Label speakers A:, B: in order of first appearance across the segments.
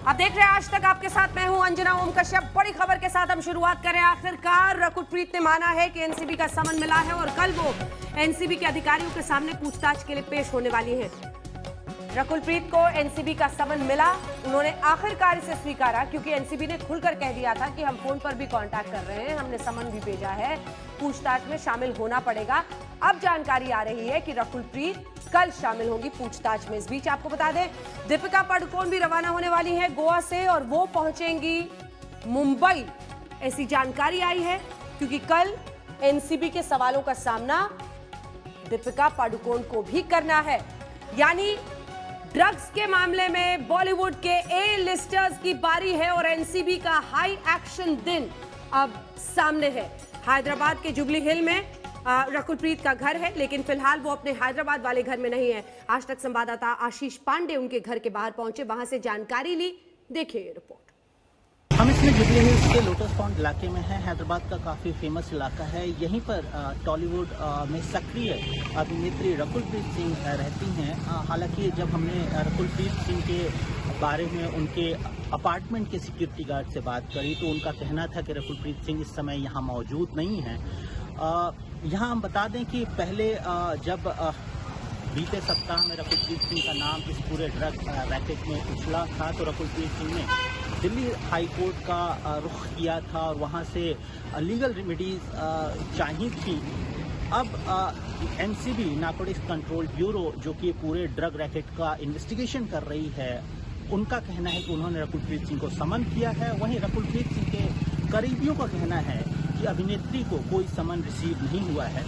A: आप देख रहे हैं आज तक, आपके साथ मैं हूं अंजना ओम कश्यप। बड़ी खबर के साथ हम शुरुआत करें। आखिरकार रकुलप्रीत ने माना है कि एनसीबी का समन मिला है और कल वो एनसीबी के अधिकारियों के सामने पूछताछ के लिए पेश होने वाली है। रकुलप्रीत को एनसीबी का समन मिला, उन्होंने आखिरकार इसे स्वीकारा, क्योंकि एनसीबी ने खुलकर कह दिया था कि हम फोन पर भी कांटेक्ट कर रहे हैं, हमने समन भी भेजा है, पूछताछ में शामिल होना पड़ेगा। अब जानकारी आ रही है कि रकुलप्रीत कल शामिल होगी पूछताछ में। इस बीच आपको बता दें, दीपिका पादुकोण भी रवाना होने वाली है गोवा से और वो पहुंचेंगी मुंबई, ऐसी जानकारी आई है, क्योंकि कल एनसीबी के सवालों का सामना दीपिका पादुकोण को भी करना है। यानी ड्रग्स के मामले में बॉलीवुड के ए लिस्टर्स की बारी है और एनसीबी का हाई एक्शन दिन अब सामने है। हैदराबाद के जुबली हिल में रकुलप्रीत का घर है, लेकिन फिलहाल वो अपने हैदराबाद वाले घर में नहीं है। आज तक संवाददाता आशीष पांडे उनके घर के बाहर पहुंचे, वहां से जानकारी ली। देखिए ये रिपोर्ट।
B: हम इसमें जुबली हिल्स के लोटस पॉन्ड इलाके में हैं। हैदराबाद का काफ़ी फेमस इलाका है। यहीं पर टॉलीवुड में सक्रिय अभिनेत्री रकुलप्रीत सिंह रहती हैं। हालांकि जब हमने रकुलप्रीत सिंह के बारे में उनके अपार्टमेंट के सिक्योरिटी गार्ड से बात करी, तो उनका कहना था कि रकुलप्रीत सिंह इस समय यहाँ मौजूद नहीं हैं। यहाँ हम बता दें कि पहले जब बीते सप्ताह में रकुलप्रीत सिंह का नाम इस पूरे ड्रग रैकेट में उछला था, तो रकुलप्रीत सिंह ने दिल्ली हाई कोर्ट का रुख किया था और वहाँ से लीगल रेमेडीज चाहिए थी। अब एनसीबी नारकोटिक्स कंट्रोल ब्यूरो, जो कि पूरे ड्रग रैकेट का इन्वेस्टिगेशन कर रही है, उनका कहना है कि उन्होंने रकुलप्रीत सिंह को समन किया है। वहीं रकुलप्रीत सिंह के करीबियों का कहना है कि अभिनेत्री को कोई समन रिसीव नहीं हुआ है।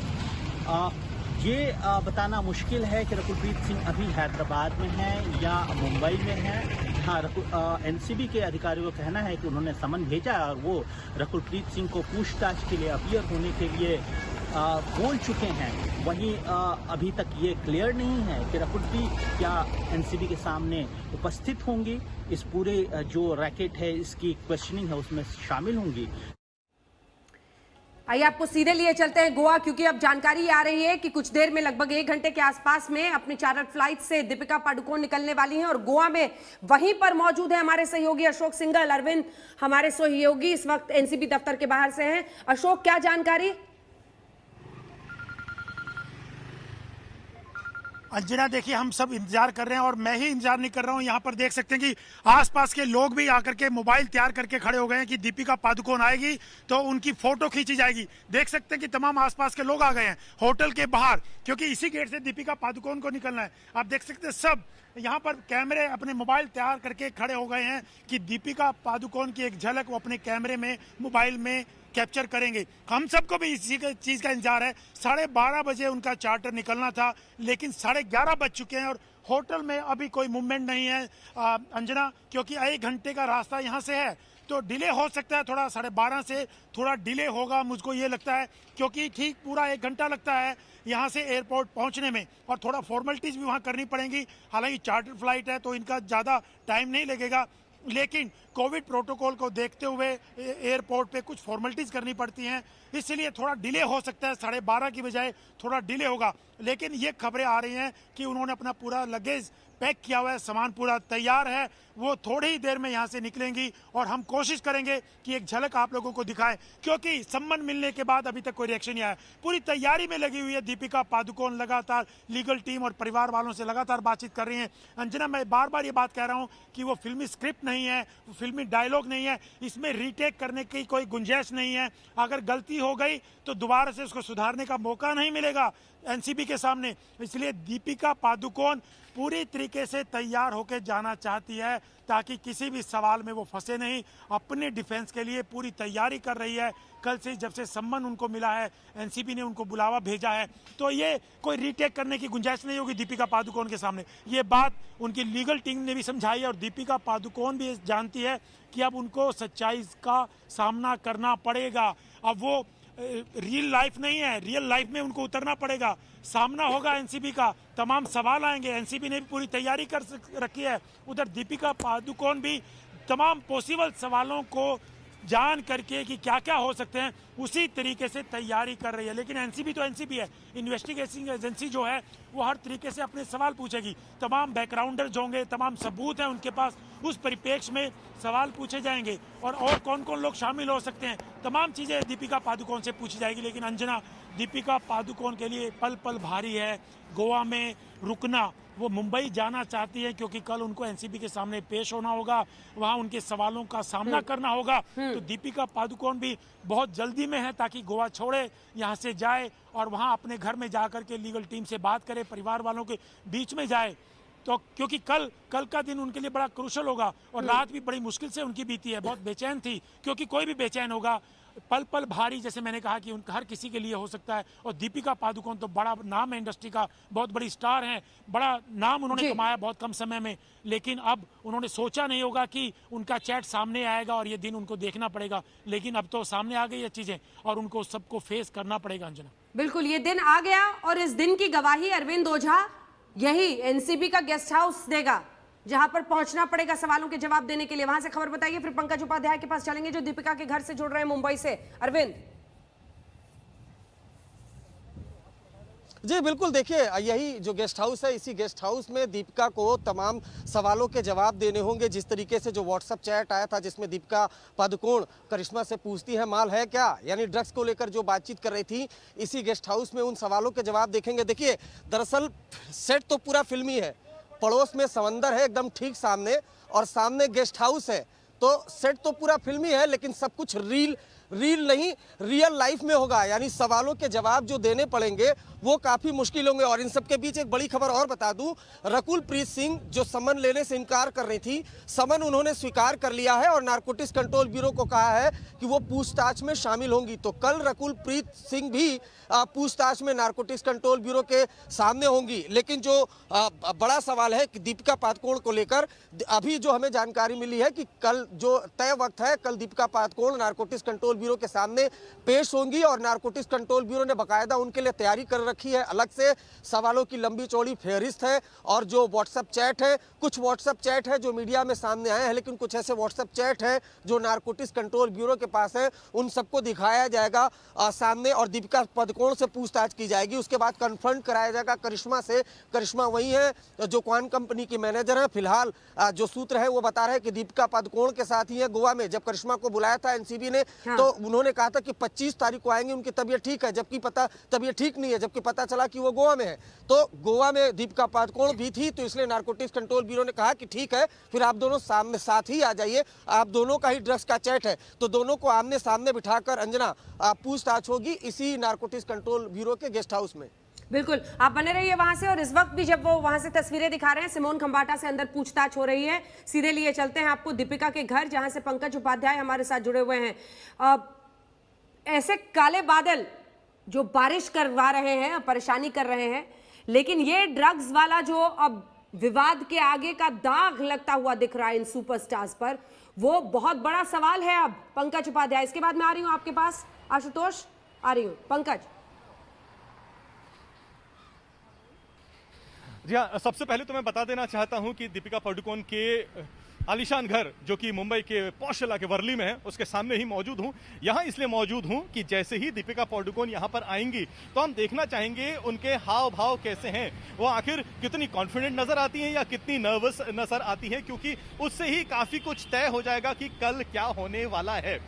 B: ये बताना मुश्किल है कि रकुलप्रीत सिंह अभी हैदराबाद में है या मुंबई में है। हाँ, एनसीबी के अधिकारियों का कहना है कि उन्होंने समन भेजा है और वो रकुलप्रीत सिंह को पूछताछ के लिए अपीयर होने के लिए बोल चुके हैं। वहीं अभी तक ये क्लियर नहीं है कि रकुलप्रीत क्या एनसीबी के सामने उपस्थित होंगी, इस पूरे जो रैकेट है इसकी क्वेश्चनिंग है उसमें शामिल होंगी।
A: आइए आपको सीधे लिए चलते हैं गोवा, क्योंकि अब जानकारी आ रही है कि कुछ देर में, लगभग 1 घंटे के आसपास में, अपनी चार्टर्ड फ्लाइट से दीपिका पादुकोण निकलने वाली हैं और गोवा में वहीं पर मौजूद है हमारे सहयोगी अशोक सिंघल। अरविंद हमारे सहयोगी इस वक्त एनसीबी दफ्तर के बाहर से हैं। अशोक, क्या जानकारी?
C: अंजना, देखिए हम सब इंतजार कर रहे हैं और मैं ही इंतजार नहीं कर रहा हूं। यहाँ पर देख सकते हैं कि आसपास के लोग भी आकर के मोबाइल तैयार करके खड़े हो गए हैं कि दीपिका पादुकोण आएगी तो उनकी फोटो खींची जाएगी। देख सकते हैं कि तमाम आसपास के लोग आ गए हैं होटल के बाहर, क्योंकि इसी गेट से दीपिका पादुकोण को निकलना है। आप देख सकते हैं सब यहाँ पर कैमरे अपने मोबाइल तैयार करके खड़े हो गए हैं कि दीपिका पादुकोण की एक झलक वो अपने कैमरे में, मोबाइल में कैप्चर करेंगे। हम सबको भी इसी चीज का इंतजार है। 12:30 बजे उनका चार्टर निकलना था, लेकिन 11:30 बज चुके हैं और होटल में अभी कोई मूवमेंट नहीं है अंजना, क्योंकि 1 घंटे का रास्ता यहाँ से है, तो डिले हो सकता है। थोड़ा 12:30 से थोड़ा डिले होगा, मुझको ये लगता है, क्योंकि ठीक पूरा 1 घंटा लगता है यहाँ से एयरपोर्ट पहुँचने में और थोड़ा फॉर्मेलिटीज भी वहाँ करनी पड़ेंगी। हालांकि चार्टर फ्लाइट है तो इनका ज़्यादा टाइम नहीं लगेगा, लेकिन कोविड प्रोटोकॉल को देखते हुए एयरपोर्ट पे कुछ फॉर्मेलिटीज करनी पड़ती हैं, इसलिए थोड़ा डिले हो सकता है। 12:30 की बजाय थोड़ा डिले होगा। लेकिन ये खबरें आ रही हैं कि उन्होंने अपना पूरा लगेज पैक किया हुआ है, सामान पूरा तैयार है, वो थोड़ी ही देर में यहाँ से निकलेंगी और हम कोशिश करेंगे कि एक झलक आप लोगों को दिखाएं, क्योंकि सम्मन मिलने के बाद अभी तक कोई रिएक्शन नहीं आया। पूरी तैयारी में लगी हुई है दीपिका पादुकोण, लगातार लीगल टीम और परिवार वालों से लगातार बातचीत कर रही हैं। अंजना, मैं बार बार ये बात कह रहा हूँ कि वो फिल्मी स्क्रिप्ट नहीं है, फिल्मी डायलॉग नहीं है, इसमें रीटेक करने की कोई गुंजाइश नहीं है। अगर गलती हो गई तो दोबारा से उसको सुधारने का मौका नहीं मिलेगा एनसीबी के सामने। इसलिए दीपिका पादुकोण पूरी तरीके से तैयार होकर जाना चाहती है ताकि किसी भी सवाल में वो फंसे नहीं। अपने डिफेंस के लिए पूरी तैयारी कर रही है। कल से जब से सम्मन उनको मिला है, एनसीबी ने उनको बुलावा भेजा है, तो ये कोई रीटेक करने की गुंजाइश नहीं होगी दीपिका पादुकोण के सामने। ये बात उनकी लीगल टीम ने भी समझाई और दीपिका पादुकोण भी जानती है कि अब उनको सच्चाई का सामना करना पड़ेगा। अब वो रियल लाइफ नहीं है, रियल लाइफ में उनको उतरना पड़ेगा, सामना होगा एनसीबी का, तमाम सवाल आएंगे। एनसीबी ने भी पूरी तैयारी कर रखी है, उधर दीपिका पादुकोण भी तमाम पॉसिबल सवालों को जान करके कि क्या क्या हो सकते हैं उसी तरीके से तैयारी कर रही है। लेकिन एनसीबी तो एनसीबी है, इन्वेस्टिगेशन एजेंसी जो है वो हर तरीके से अपने सवाल पूछेगी। तमाम बैकग्राउंडर्स होंगे, तमाम सबूत हैं उनके पास, उस परिप्रेक्ष्य में सवाल पूछे जाएंगे और कौन कौन लोग शामिल हो सकते हैं, तमाम चीज़ें दीपिका पादुकोण से पूछी जाएगी। लेकिन अंजना, दीपिका पादुकोण के लिए पल पल भारी है। गोवा में रुकना, वो मुंबई जाना चाहती है क्योंकि कल उनको एनसीबी के सामने पेश होना होगा, वहां उनके सवालों का सामना करना होगा। तो दीपिका पादुकोण भी बहुत जल्दी में है ताकि गोवा छोड़े, यहां से जाए और वहां अपने घर में जाकर के लीगल टीम से बात करे, परिवार वालों के बीच में जाए। तो क्योंकि कल का दिन उनके लिए बड़ा क्रूशल होगा और रात भी बड़ी मुश्किल से उनकी बीती है, बहुत बेचैन थी, क्योंकि कोई भी बेचैन होगा। पल पल भारी, जैसे मैंने कहा कि हर किसी के लिए हो सकता है। और दीपिका पादुकोण तो बड़ा नाम है इंडस्ट्री का, बहुत बड़ी स्टार हैं, बड़ा नाम उन्होंने कमाया बहुत कम समय में। लेकिन अब उन्होंने सोचा नहीं होगा कि उनका चैट सामने आएगा और ये दिन उनको देखना पड़ेगा। लेकिन अब तो सामने आ गई ये चीजें और उनको सबको फेस करना पड़ेगा। अंजना,
A: बिल्कुल ये दिन आ गया और इस दिन की गवाही अरविंद ओझा यही एनसीबी का गेस्ट हाउस देगा, जहां पर पहुंचना पड़ेगा सवालों के जवाब देने के लिए। वहां से खबर बताइए, फिर पंकज उपाध्याय के पास चलेंगे जो दीपिका के घर से जुड़ रहे हैं मुंबई से। अरविंद
D: जी बिल्कुल, देखिए यही जो गेस्ट हाउस है, इसी गेस्ट हाउस में दीपिका को तमाम सवालों के जवाब देने होंगे। जिस तरीके से जो व्हाट्सएप चैट आया था जिसमें दीपिका पादुकोण करिश्मा से पूछती है माल है क्या, यानी ड्रग्स को लेकर जो बातचीत कर रही थी, इसी गेस्ट हाउस में उन सवालों के जवाब देखेंगे। देखिए दरअसल सेट तो पूरा फिल्मी है, पड़ोस में समंदर है एकदम ठीक सामने और सामने गेस्ट हाउस है, तो सेट तो पूरा फिल्मी है लेकिन सब कुछ रील नहीं रियल लाइफ में होगा। यानी सवालों के जवाब जो देने पड़ेंगे वो काफ़ी मुश्किल होंगे। और इन सब के बीच एक बड़ी खबर और बता दूं, रकुल प्रीत सिंह जो समन लेने से इनकार कर रही थी, समन उन्होंने स्वीकार कर लिया है और नारकोटिक्स कंट्रोल ब्यूरो को कहा है कि वो पूछताछ में शामिल होंगी। तो कल रकुल प्रीत सिंह भी पूछताछ में नारकोटिक्स कंट्रोल ब्यूरो के सामने होंगी। लेकिन जो बड़ा सवाल है कि दीपिका पादुकोण को लेकर, अभी जो हमें जानकारी मिली है कि कल जो तय वक्त है, कल Deepika Padukone narcotics control bureau के सामने पेश होंगी और नारकोटिक्स कंट्रोल ब्यूरो ने बाकायदा उनके लिए तैयारी कर रखी है। अलग से सवालों की लंबी चौड़ी फेहरिस्त है और जो व्हाट्सएप चैट है, कुछ व्हाट्सएप चैट है जो मीडिया में सामने आए हैं, लेकिन कुछ ऐसे व्हाट्सएप चैट है जो नारकोटिक्स कंट्रोल ब्यूरो के पास है, उन सबको दिखाया जाएगा सामने और दीपिका पादुकोण से पूछताछ की जाएगी। उसके बाद कन्फ्रंट कराया जाएगा करिश्मा से। करिश्मा वही है जो क्वान कंपनी की मैनेजर है। फिलहाल जो सूत्र है वो बता रहे हैं कि दीपिका पादुकोण के साथ ही है गोवा में। जब करिश्मा को बुलाया था एनसीबी ने तो उन्होंने कहा था कि 25 तारीख को आएंगे, उनकी तबीयत ठीक है, जबकि तबीयत ठीक नहीं है, जबकि पता चला कि वो गोवा में है। तो गोवा में दीपिका पादुकोण भी थी, तो इसलिए नारकोटिक्स कंट्रोल ब्यूरो ने कहा कि ठीक है, फिर आप दोनों सामने साथ ही आ जाइए, आप दोनों का ही ड्रग्स का चैट है। तो दोनों को आमने सामने बिठाकर अंजना पूछताछ होगी इसी नारकोटिक्स कंट्रोल ब्यूरो के गेस्ट हाउस में।
A: बिल्कुल, आप बने रहिए वहां से। और इस वक्त भी जब वो वहां से तस्वीरें दिखा रहे हैं, सिमोन खंबाटा से अंदर पूछताछ हो रही है। सीधे लिए चलते हैं आपको दीपिका के घर, जहां से पंकज उपाध्याय हमारे साथ जुड़े हुए हैं। ऐसे काले बादल जो बारिश करवा रहे हैं, परेशानी कर रहे हैं, लेकिन ये ड्रग्स वाला जो अब विवाद के आगे का दाग लगता हुआ दिख रहा है इन सुपरस्टार्स पर, वो बहुत बड़ा सवाल है अब। पंकज उपाध्याय, इसके बाद मैं आ रही हूं आपके पास। आशुतोष, आ रही हूं। पंकज
E: जी हाँ, सबसे पहले तो मैं बता देना चाहता हूं कि दीपिका पादुकोण के आलीशान घर जो कि मुंबई के पॉश इलाके वर्ली में है, उसके सामने ही मौजूद हूं। यहां इसलिए मौजूद हूं कि जैसे ही दीपिका पादुकोण यहां पर आएंगी तो हम देखना चाहेंगे उनके हाव भाव कैसे हैं, वो आखिर कितनी कॉन्फिडेंट नजर आती हैं या कितनी नर्वस नजर आती हैं, क्योंकि उससे ही काफी कुछ तय हो जाएगा कि कल क्या होने वाला है।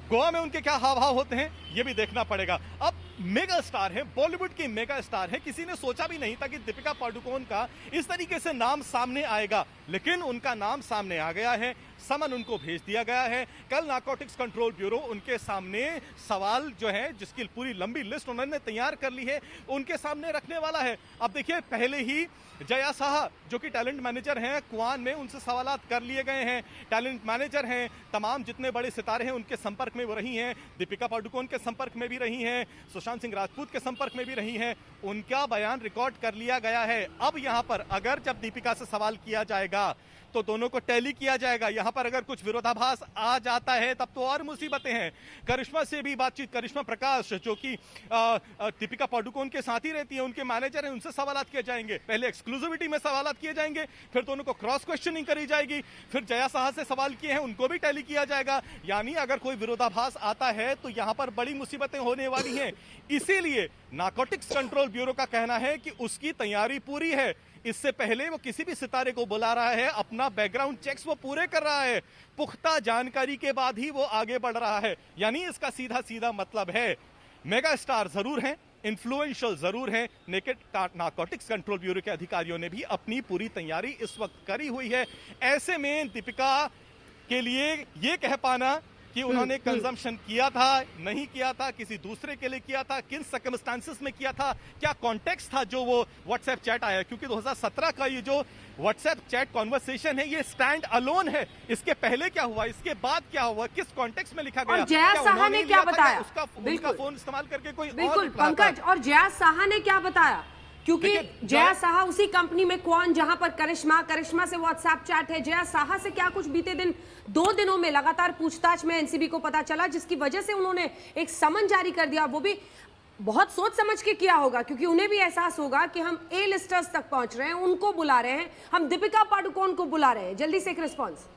E: गोवा में उनके क्या हाव भाव होते हैं ये भी देखना पड़ेगा। अब मेगा स्टार है, बॉलीवुड की मेगा स्टार है, किसी ने सोचा भी नहीं था कि दीपिका पादुकोण का इस तरीके से नाम सामने आएगा, लेकिन उनका नाम सामने आ गया है। समन उनको भेज दिया गया है। कल नारकोटिक्स कंट्रोल ब्यूरो उनके सामने सवाल जो है, जिसकी पूरी लंबी लिस्ट उन्होंने तैयार कर ली है, उनके सामने रखने वाला है। अब देखिए, पहले ही जया साहा जो कि टैलेंट मैनेजर हैं क्वान में, उनसे सवालात कर लिए गए हैं। टैलेंट मैनेजर हैं, तमाम जितने बड़े सितारे हैं उनके संपर्क में वो रही हैं, दीपिका पादुकोण के संपर्क में भी रही हैं, सुशांत सिंह राजपूत के संपर्क में भी रही हैं। उनका बयान रिकॉर्ड कर लिया गया है। अब यहाँ पर अगर जब दीपिका से सवाल किया जाएगा तो दोनों को टैली किया जाएगा। यहां पर अगर कुछ विरोधाभास आ जाता है तब तो और मुसीबतें हैं। करिश्मा से भी बातचीत, करिश्मा प्रकाश जो कि दीपिका पादुकोण के साथ ही रहती है, उनके मैनेजर हैं, उनसे सवालात किए जाएंगे। पहले एक्सक्लूसिविटी में सवालात किए जाएंगे, फिर दोनों को क्रॉस क्वेश्चनिंग करी जाएगी, फिर जया साहा से सवाल किए हैं उनको भी टैली किया जाएगा। यानी अगर कोई विरोधाभास आता है तो यहां पर बड़ी मुसीबतें होने वाली हैं। इसीलिए नारकोटिक्स कंट्रोल ब्यूरो का कहना है कि उसकी तैयारी पूरी है। इससे पहले वो किसी भी सितारे को बुला रहा है, अपना बैकग्राउंड चेक्स वो पूरे कर रहा है, पुख्ता जानकारी के बाद ही वो आगे बढ़ रहा है। यानी इसका सीधा सीधा मतलब है मेगा स्टार जरूर हैं, इन्फ्लुएंशियल जरूर हैं, लेकिन नारकोटिक्स कंट्रोल ब्यूरो के अधिकारियों ने भी अपनी पूरी तैयारी इस वक्त करी हुई है। ऐसे में दीपिका के लिए ये कह पाना कि उन्होंने कंजम्पशन किया था, नहीं किया था, किसी दूसरे के लिए किया था, किन सर्कमस्टांसेस में किया था, क्या कॉन्टेक्स्ट था जो वो व्हाट्सएप चैट आया, क्योंकि 2017 का ये जो व्हाट्सएप चैट कॉन्वर्सेशन है ये स्टैंड अलोन है। इसके पहले क्या हुआ, इसके बाद क्या हुआ, किस कॉन्टेक्स्ट में लिखा गया,
A: और जया साहा ने क्या बताया,
E: उसका फोन इस्तेमाल करके कोई
A: बिल्कुल पंकज, और जया साहा ने क्या बताया, क्योंकि जया साहा उसी कंपनी में कौन जहां पर करिश्मा से व्हाट्सएप चैट है, जया साहा से क्या कुछ बीते दिन 2 दिनों में लगातार पूछताछ में एनसीबी को पता चला, जिसकी वजह से उन्होंने एक समन जारी कर दिया। वो भी बहुत सोच समझ के किया होगा, क्योंकि उन्हें भी एहसास होगा कि हम ए लिस्टर्स तक पहुंच रहे हैं, उनको बुला रहे हैं, हम दीपिका पादुकोण को बुला रहे हैं। जल्दी से एक रिस्पॉन्स।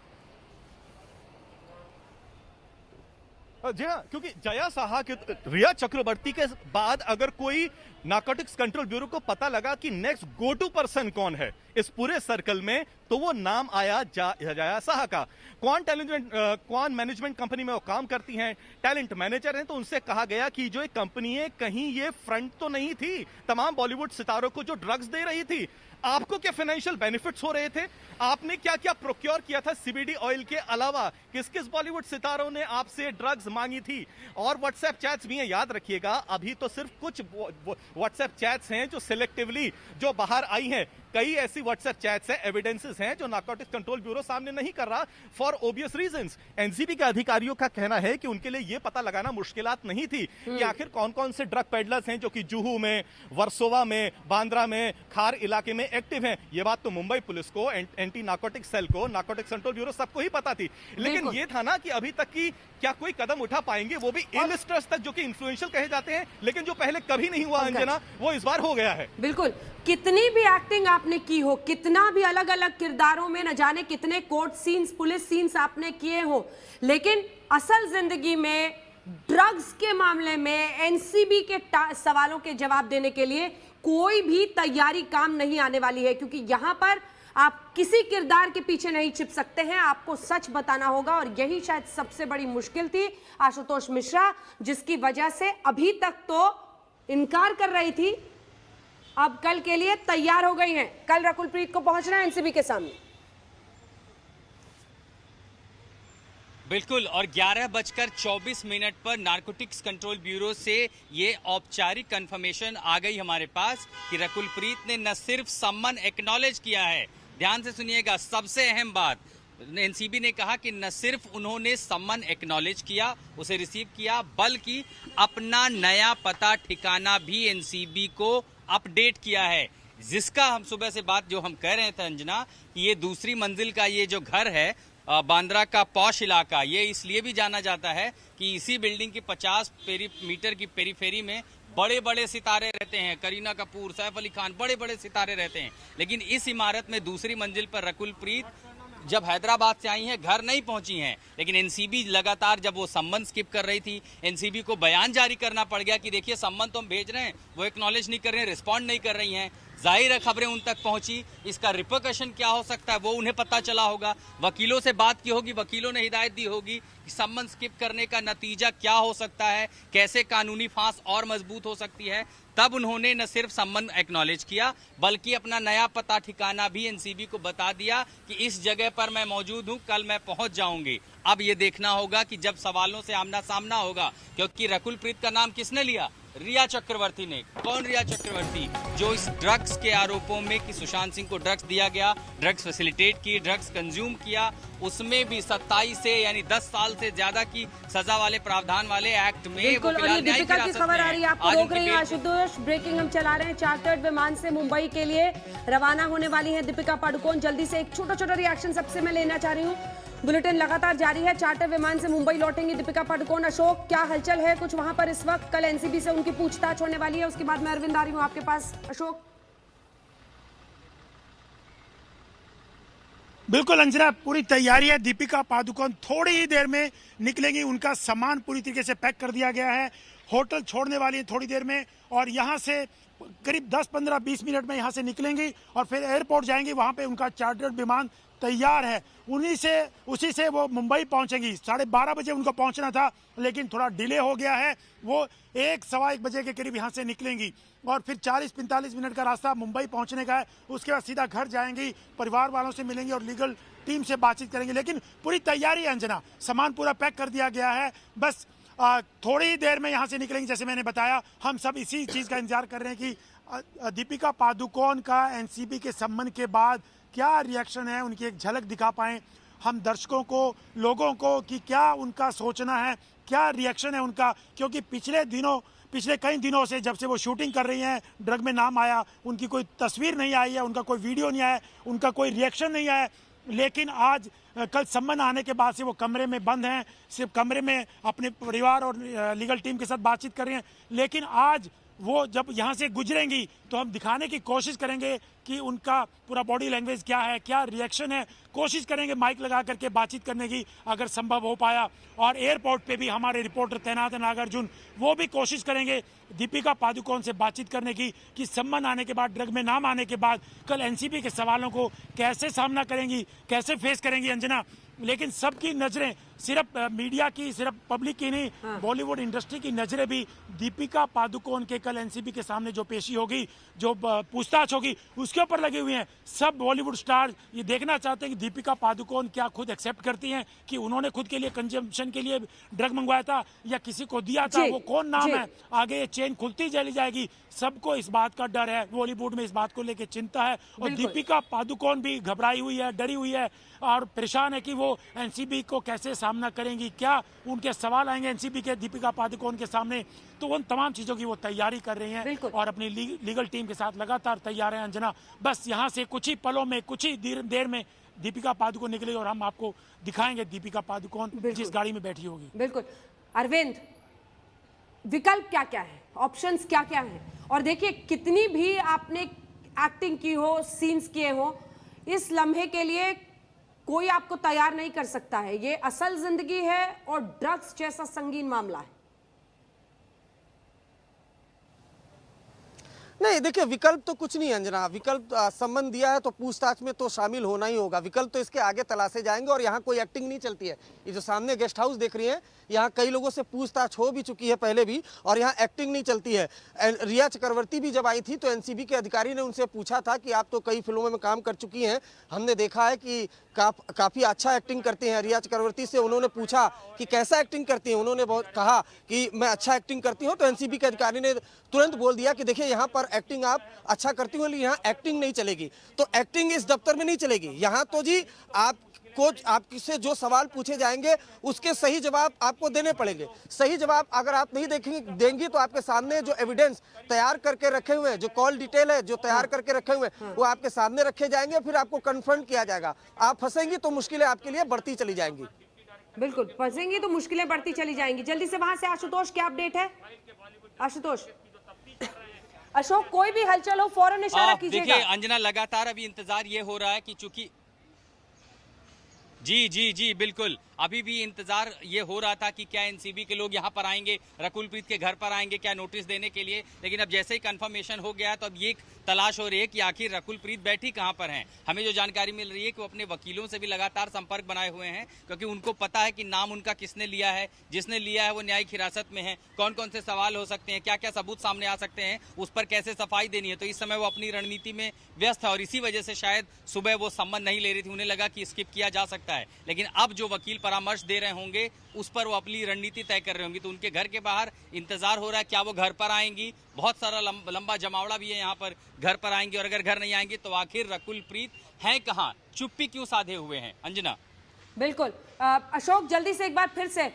E: जी हाँ, क्योंकि जया साहा के रिया चक्रवर्ती के बाद अगर कोई नारकोटिक्स कंट्रोल ब्यूरो को पता लगा कि नेक्स्ट गो टू पर्सन कौन है इस पूरे सर्कल में, तो वो नाम आया जया साहा का। क्वान मैनेजमेंट कंपनी में वो काम करती हैं, टैलेंट मैनेजर हैं, तो उनसे कहा गया कि जो एक कंपनी है कहीं ये फ्रंट तो नहीं थी तमाम बॉलीवुड सितारों को जो ड्रग्स दे रही थी, आपको क्या फाइनेंशियल बेनिफिट्स हो रहे थे, आपने क्या क्या प्रोक्योर किया था सीबीडी ऑयल के अलावा, किस किस बॉलीवुड सितारों ने आपसे ड्रग्स मांगी थी। और व्हाट्सएप चैट्स भी हैं, याद रखिएगा, अभी तो सिर्फ कुछ व्हाट्सएप चैट्स हैं जो सिलेक्टिवली जो बाहर आई हैं, कई ऐसी व्हाट्सएप चैट्स हैं, एविडेंसेस हैं जो नारकोटिक्स कंट्रोल ब्यूरो सामने नहीं कर रहा फॉर ओबियस रीजंस। एनसीबी के अधिकारियों का कहना है कि उनके लिए यह पता लगाना मुश्किलात नहीं थी कि आखिर कौन कौन से ड्रग पेडलर्स हैं जो कि जुहू में, वर्सोवा में, बांद्रा में, खार इलाके में एक्टिव हैं। ये बात तो मुंबई पुलिस को, एंटी नारकोटिक्स सेल को, नारकोटिक्स कंट्रोल ब्यूरो सबको ही पता थी, लेकिन ये था ना कि अभी तक की क्या कोई कदम उठा पाएंगे, वो भी ए लिस्टर्स तक जो कि इन्फ्लुएंशियल कहे जाते हैं, लेकिन जो पहले कभी नहीं हुआ अंजना, वो इस बार हो गया है।
A: बिल्कुल, कितनी भी एक्टिंग आपने की हो, कितना भी अलग अलग किरदारों में न जाने कितने कोर्ट सीन्स, पुलिस सीन्स आपने किए हो, लेकिन असल जिंदगी में ड्रग्स के मामले में एनसीबी के सवालों के जवाब देने के लिए कोई भी तैयारी काम नहीं आने वाली है, क्योंकि यहां पर आप किसी किरदार के पीछे नहीं छिप सकते हैं, आपको सच बताना होगा। और यही शायद सबसे बड़ी मुश्किल थी आशुतोष मिश्रा, जिसकी वजह से अभी तक तो इनकार कर रही थी, अब कल के लिए तैयार हो गई हैं। कल रकुलप्रीत को पहुंचना है एनसीबी के सामने।
F: बिल्कुल, और 11:24 पर नारकोटिक्स कंट्रोल ब्यूरो से ये औपचारिक कंफर्मेशन आ गई हमारे पास कि रकुलप्रीत ने न सिर्फ सम्मन एक्नॉलेज किया है, ध्यान से सुनिएगा, सबसे अहम बात, एनसीबी ने कहा कि न सिर्फ उन्होंने सम्मन एक्नॉलेज किया, उसे रिसीव किया, बल्कि अपना नया पता ठिकाना भी एनसीबी को अपडेट किया है, जिसका हम सुबह से बात जो हम कह रहे थे अंजना, कि ये दूसरी मंजिल का ये जो घर है बांद्रा का पॉश इलाका, ये इसलिए भी जाना जाता है कि इसी बिल्डिंग की 50 मीटर की पेरीफेरी में बड़े बड़े सितारे रहते हैं, करीना कपूर, सैफ अली खान, बड़े बड़े सितारे रहते हैं। लेकिन इस इमारत में दूसरी मंजिल पर रकुलप्रीत जब हैदराबाद से आई हैं, घर नहीं पहुंची हैं, लेकिन एनसीबी लगातार जब वो सम्मन स्किप कर रही थी, एनसीबी को बयान जारी करना पड़ गया कि देखिए सम्मन तो हम भेज रहे हैं, वो एक्नॉलेज नहीं कर रहे हैं, रिस्पॉन्ड नहीं कर रही हैं। जाहिर है खबरें उन तक पहुंची, इसका रिपरकशन क्या हो सकता है वो उन्हें पता चला होगा, वकीलों से बात की होगी, वकीलों ने हिदायत दी होगी कि सम्मन स्किप करने का नतीजा क्या हो सकता है, कैसे कानूनी फांस और मजबूत हो सकती है। तब उन्होंने न सिर्फ सम्मन एक्नॉलेज किया, बल्कि अपना नया पता ठिकाना भी एनसीबी को बता दिया कि इस जगह पर मैं मौजूद हूं, कल मैं पहुंच जाऊंगी। अब ये देखना होगा कि जब सवालों से आमना सामना होगा, क्योंकि रकुलप्रीत का नाम किसने लिया, रिया चक्रवर्ती ने। कौन रिया चक्रवर्ती? जो इस ड्रग्स के आरोपों में कि सुशांत सिंह को ड्रग्स दिया गया, ड्रग्स फैसिलिटेट की, ड्रग्स कंज्यूम किया, उसमें भी 27 से यानी 10 साल से ज्यादा की सजा वाले प्रावधान वाले एक्ट में।
A: बिल्कुल, और ये दीपिका की खबर आ रही है, आपको रोक रही हूं आशुतोष, ब्रेकिंग हम चला रहे हैं। चार्टर्ड विमान से मुंबई के लिए रवाना होने वाली है दीपिका पादुकोण। जल्दी से एक छोटा छोटा रिएक्शन सबसे मैं लेना चाह रही हूँ। बुलेटिन लगातार जारी है, चार्टर विमान से मुंबई लौटेंगी दीपिका पादुकोण। अशोक, क्या हलचल है कुछ वहां पर इस वक्त? कल एनसीबी से उनकी पूछताछ होने वाली है, उसके बाद मैं अरविंद आ रही हूं आपके पास। अशोक।
C: बिल्कुल अंजना, पूरी तैयारी है। दीपिका पादुकोण थोड़ी ही देर में निकलेंगी, उनका सामान पूरी तरीके से पैक कर दिया गया है होटल छोड़ने वाली हैं थोड़ी देर में, और यहाँ से करीब 10-15-20 मिनट में यहाँ से निकलेंगी और फिर एयरपोर्ट जाएंगी। वहाँ पे उनका चार्टर्ड विमान तैयार है, उसी से वो मुंबई पहुंचेंगी। 12:30 बजे उनको पहुंचना था, लेकिन थोड़ा डिले हो गया है। वो 1-1:15 बजे के करीब यहाँ से निकलेंगी और फिर 40-45 मिनट का रास्ता मुंबई पहुंचने का है। उसके बाद सीधा घर जाएंगी, परिवार वालों से मिलेंगी और लीगल टीम से बातचीत करेंगे। लेकिन पूरी तैयारी है अंजना, सामान पूरा पैक कर दिया गया है। बस थोड़ी ही देर में यहाँ से निकलेंगे। जैसे मैंने बताया, हम सब इसी चीज़ का इंतजार कर रहे हैं कि दीपिका पादुकोण का एनसीबी के संबंध के बाद क्या रिएक्शन है, उनकी एक झलक दिखा पाएं हम दर्शकों को, लोगों को, कि क्या उनका सोचना है, क्या रिएक्शन है उनका। क्योंकि पिछले कई दिनों से जब से वो शूटिंग कर रही हैं, ड्रग में नाम आया, उनकी कोई तस्वीर नहीं आई है, उनका कोई वीडियो नहीं आया, उनका कोई रिएक्शन नहीं आया। लेकिन आज कल सम्मन आने के बाद से वो कमरे में बंद हैं, सिर्फ कमरे में अपने परिवार और लीगल टीम के साथ बातचीत कर रहे हैं। लेकिन आज वो जब यहाँ से गुजरेंगी तो हम दिखाने की कोशिश करेंगे कि उनका पूरा बॉडी लैंग्वेज क्या है, क्या रिएक्शन है। कोशिश करेंगे माइक लगा करके बातचीत करने की, अगर संभव हो पाया। और एयरपोर्ट पे भी हमारे रिपोर्टर तैनात है नागार्जुन, वो भी कोशिश करेंगे दीपिका पादुकोण से बातचीत करने की कि सम्मन आने के बाद, ड्रग में नाम आने के बाद कल एनसीबी के सवालों को कैसे सामना करेंगी, कैसे फेस करेंगी अंजना। लेकिन सबकी नजरें सिर्फ मीडिया की, सिर्फ पब्लिक की नहीं, बॉलीवुड इंडस्ट्री की नजरें भी दीपिका पादुकोण के कल एनसीबी के सामने जो पेशी होगी, जो पूछताछ होगी, उसके ऊपर लगे हुए हैं। सब बॉलीवुड स्टार ये देखना चाहते हैं कि दीपिका पादुकोण क्या खुद एक्सेप्ट करती हैं कि उन्होंने खुद के लिए कंजम्पशन के लिए ड्रग मंगवाया था या किसी को दिया था, वो कौन नाम है, आगे ये चेन खुलती चली जाएगी। सबको इस बात का डर है, बॉलीवुड में इस बात को लेकर चिंता है। और दीपिका पादुकोण भी घबराई हुई है, डरी हुई है और परेशान है कि वो एनसीबी को कैसे सामना करेंगी, क्या उनके सवाल आएंगे एनसीबी के दीपिका पादुकोण के सामने। तो उन तमाम चीजों की वो तैयारी कर रही हैं और अपनी लीगल टीम के साथ लगातार तैयार हैं अंजना। बस यहाँ से कुछ ही पलों में, कुछ ही देर में दीपिका पादुकोण निकलेगी और हम आपको दिखाएंगे दीपिका पादुकोण जिस गाड़ी में बैठी होगी।
A: बिल्कुल अरविंद, विकल्प क्या क्या है, ऑप्शंस क्या क्या है? और देखिए, कितनी भी आपने एक्टिंग की हो, सीन्स किए हो, इस लम्हे के लिए कोई आपको तैयार नहीं कर सकता है। ये असल जिंदगी है और ड्रग्स जैसा संगीन मामला है।
D: नहीं, देखिए, विकल्प तो कुछ नहीं अंजना। विकल्प सम्मन दिया है तो पूछताछ में तो शामिल होना ही होगा। विकल्प तो इसके आगे तलाशे जाएंगे और यहाँ कोई एक्टिंग नहीं चलती है। ये जो सामने गेस्ट हाउस देख रही हैं, यहाँ कई लोगों से पूछताछ हो भी चुकी है पहले भी, और यहाँ एक्टिंग नहीं चलती है। रिया चक्रवर्ती भी जब आई थी तो एनसीबी के अधिकारी ने उनसे पूछा था कि आप तो कई फिल्मों में काम कर चुकी हैं, हमने देखा है कि काफ़ी अच्छा एक्टिंग करती हैं। रिया चक्रवर्ती से उन्होंने पूछा कि कैसा एक्टिंग करती हैं, उन्होंने कहा कि मैं अच्छा एक्टिंग करती हूँ। तो एनसीबी के अधिकारी ने तुरंत बोल दिया कि देखिए, यहाँ पर एक्टिंग आप अच्छा करती हो, लेकिन यहाँ एक्टिंग नहीं चलेगी। तो एक्टिंग इस दफ्तर में नहीं चलेगी। यहाँ तो जी आपसे जो सवाल पूछे जाएंगे उसके सही जवाब आपको देने पड़ेंगे। सही जवाब अगर आप नहीं देंगी तो आपके सामने जो एविडेंस तैयार करके रखे हुए हैं, जो कॉल डिटेल है जो तैयार करके रखे हुए हैं, वो आपके सामने रखे जाएंगे, फिर आपको कन्फ्रंट किया जाएगा। आप फंसेंगी तो मुश्किलें आपके लिए बढ़ती चली जाएंगी।
A: बिल्कुल, फंसेंगी तो मुश्किलें बढ़ती चली जाएंगी। जल्दी से वहां से आशुतोष, क्या अपडेट है? आशुतोष, अशोक, कोई भी हलचल हो फौरन इशारा कीजिएगा।
F: देखिए अंजना, लगातार अभी इंतजार ये हो रहा है कि चूंकि जी बिल्कुल, अभी भी इंतजार ये हो रहा था कि क्या एनसीबी के लोग यहाँ पर आएंगे, रकुलप्रीत के घर पर आएंगे क्या नोटिस देने के लिए। लेकिन अब जैसे ही कंफर्मेशन हो गया तो अब ये तलाश हो रही है कि आखिर रकुलप्रीत बैठी कहाँ पर हैं। हमें जो जानकारी मिल रही है कि वो अपने वकीलों से भी लगातार संपर्क बनाए हुए हैं, क्योंकि उनको पता है कि नाम उनका किसने लिया है, जिसने लिया है वो न्यायिक हिरासत में है, कौन कौन से सवाल हो सकते हैं, क्या क्या सबूत सामने आ सकते हैं, उस पर कैसे सफाई देनी है। तो इस समय वो अपनी रणनीति में व्यस्त है और इसी वजह से शायद सुबह वो सम्मन नहीं ले रही थी, उन्हें लगा कि स्किप किया जा सकता है। लेकिन अब जो वकील परामर्श दे रहे होंगे उस पर वो अपनी रणनीति तय कर रहे होंगे। तो उनके घर के बाहर इंतजार हो रहा है, क्या वो घर पर आएंगी। बहुत सारा लंबा जमावड़ा भी है यहाँ पर, घर पर आएंगी, और अगर घर नहीं आएंगी तो आखिर रकुलप्रीत हैं कहाँ, चुप्पी क्यों साधे हुए हैं। अंजना,
A: बिल्कुल अशोक, जल्दी से एक बार फिर से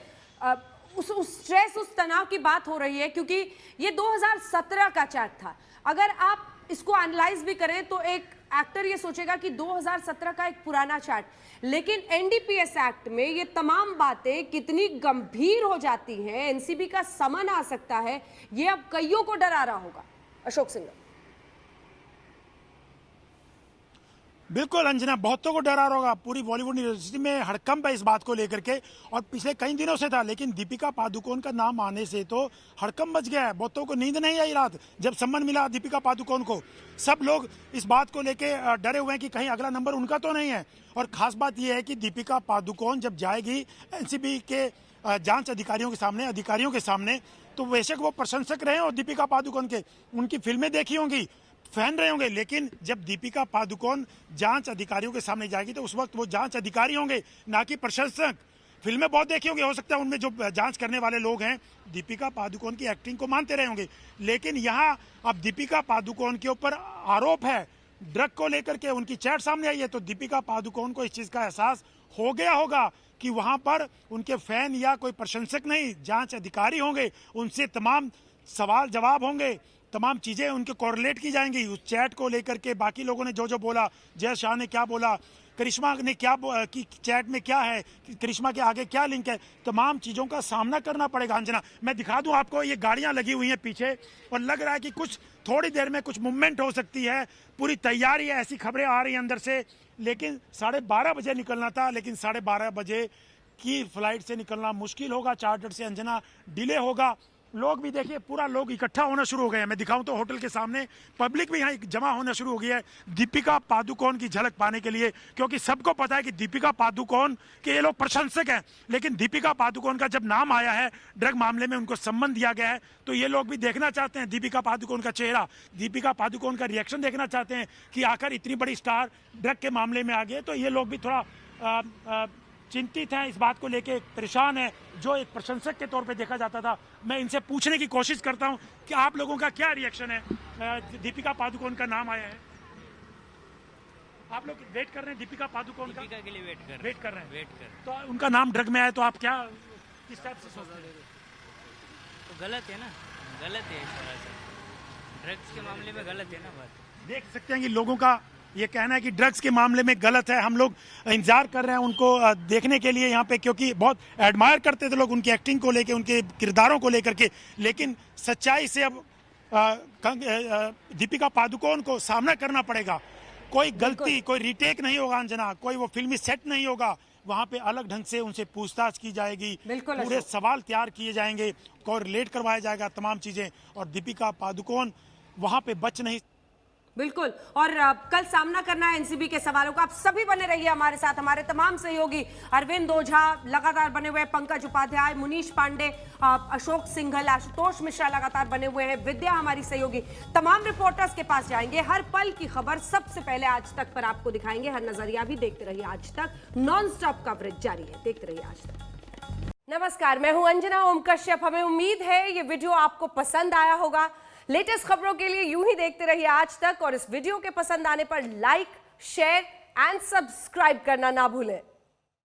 A: उस स्ट्रेस, उस तनाव की बात हो रही है, क्योंकि ये 2017 का चैट था। अगर आप इसको एनालाइज भी करें तो एक एक्टर ये सोचेगा कि 2017 का एक पुराना चैट, लेकिन एनडीपीएस एक्ट में ये तमाम बातें कितनी गंभीर हो जाती हैं, एनसीबी का समन आ सकता है, ये अब कईयों को डरा रहा होगा। अशोक सिंह,
C: बिल्कुल अंजना, बहुतों को डरा होगा। पूरी बॉलीवुड इंडस्ट्री में हड़कंप है इस बात को लेकर के, और पिछले कई दिनों से था, लेकिन दीपिका पादुकोण का नाम आने से तो हड़कंप मच गया है। बहुतों को नींद नहीं आई रात जब सम्मान मिला दीपिका पादुकोण को। सब लोग इस बात को लेके डरे हुए हैं कि कहीं अगला नंबर उनका तो नहीं है। और खास बात यह है कि दीपिका पादुकोण जब जाएगी एनसीबी के जांच अधिकारियों के सामने, तो बेशक वो प्रशंसक रहे और दीपिका पादुकोण के, उनकी फिल्में देखी होंगी, फैन रहे होंगे, लेकिन जब दीपिका पादुकोण जांच अधिकारियों के सामने जाएगी तो उस वक्त वो जांच अधिकारी होंगे, ना कि प्रशंसक। फिल्में बहुत देखी होंगी, हो सकता है उनमें जो जांच करने वाले लोग हैं दीपिका पादुकोण की एक्टिंग को मानते रहे होंगे, लेकिन यहाँ अब दीपिका पादुकोण के ऊपर आरोप है ड्रग को लेकर के, उनकी चैट सामने आई है, तो दीपिका पादुकोण को इस चीज का एहसास हो गया होगा कि वहां पर उनके फैन या कोई प्रशंसक नहीं, जांच अधिकारी होंगे, उनसे तमाम सवाल जवाब होंगे, तमाम चीजें उनके कोरिलेट की जाएंगी उस चैट को लेकर के। बाकी लोगों ने जो जो बोला, जय शाह ने क्या बोला, करिश्मा ने क्या कि चैट में क्या है, करिश्मा के आगे क्या लिंक है, तमाम चीज़ों का सामना करना पड़ेगा। अंजना, मैं दिखा दूं आपको, ये गाड़ियां लगी हुई हैं पीछे और लग रहा है कि कुछ थोड़ी देर में कुछ मूवमेंट हो सकती है, पूरी तैयारी है, ऐसी खबरें आ रही हैं अंदर से। लेकिन 12:30 बजे निकलना था, लेकिन 12:30 बजे की फ्लाइट से निकलना मुश्किल होगा, चार्टर से अंजना डिले होगा। लोग भी देखिए, पूरा लोग इकट्ठा होना शुरू हो गए हैं। मैं दिखाऊं तो होटल के सामने पब्लिक भी यहाँ जमा होना शुरू हो गई है दीपिका पादुकोण की झलक पाने के लिए, क्योंकि सबको पता है कि दीपिका पादुकोण के ये लोग प्रशंसक हैं, लेकिन दीपिका पादुकोण का जब नाम आया है, ड्रग मामले में उनको सम्मान दिया गया है, तो ये लोग भी देखना चाहते हैं दीपिका पादुकोण का चेहरा, दीपिका पादुकोण का रिएक्शन देखना चाहते हैं कि आखिर इतनी बड़ी स्टार ड्रग के मामले में आ गए। तो ये लोग भी थोड़ा चिंतित हैं, इस बात को लेके परेशान है। जो एक प्रशंसक के तौर पे देखा जाता था, मैं इनसे पूछने की कोशिश करता हूं कि आप लोगों का क्या रिएक्शन है। दीपिका पादुकोण का नाम आया है, आप लोग वेट कर रहे हैं दीपिका पादुकोण का?
F: दीपिका के लिए वेट कर रहे हैं।
C: तो उनका नाम ड्रग में आया, तो आप क्या किस टाइप से सोचते हैं?
F: तो गलत है ना, गलत है इस तरह से, ड्रग्स के मामले में गलत है ना बात।
C: देख सकते हैं कि लोगों का ये कहना है कि ड्रग्स के मामले में गलत है। हम लोग इंतजार कर रहे हैं उनको देखने के लिए यहाँ पे, क्योंकि बहुत एडमायर करते थे लोग उनकी एक्टिंग को लेके, उनके किरदारों को लेकर के, लेकिन सच्चाई से अब दीपिका पादुकोण को सामना करना पड़ेगा। कोई गलती, कोई रीटेक नहीं होगा अंजना, कोई वो फिल्मी सेट नहीं होगा, वहाँ पे अलग ढंग से उनसे पूछताछ की जाएगी, पूरे सवाल तैयार किए जाएंगे, कोरिलेट करवाया जाएगा तमाम चीजें, और दीपिका पादुकोण वहाँ पे बच नहीं।
A: बिल्कुल, और कल सामना करना है एनसीबी के सवालों का। आप सभी बने रहिए हमारे साथ, हमारे तमाम सहयोगी अरविंद ओझा लगातार बने हुए हैं, पंकज उपाध्याय, मुनीश पांडे, अशोक सिंघल, आशुतोष मिश्रा लगातार बने हुए हैं, विद्या हमारी सहयोगी, तमाम रिपोर्टर्स के पास जाएंगे। हर पल की खबर सबसे पहले आज तक पर आपको दिखाएंगे। हर नजरिया भी देखते रहिए आज तक, नॉन स्टॉप कवरेज जारी है, देखते रहिए आज तक। नमस्कार, मैं हूं अंजना ओम कश्यप। हमें उम्मीद है ये वीडियो आपको पसंद आया होगा। लेटेस्ट खबरों के लिए यूं ही देखते रहिए आज तक, और इस वीडियो के पसंद आने पर लाइक, शेयर एंड सब्सक्राइब करना ना भूलें।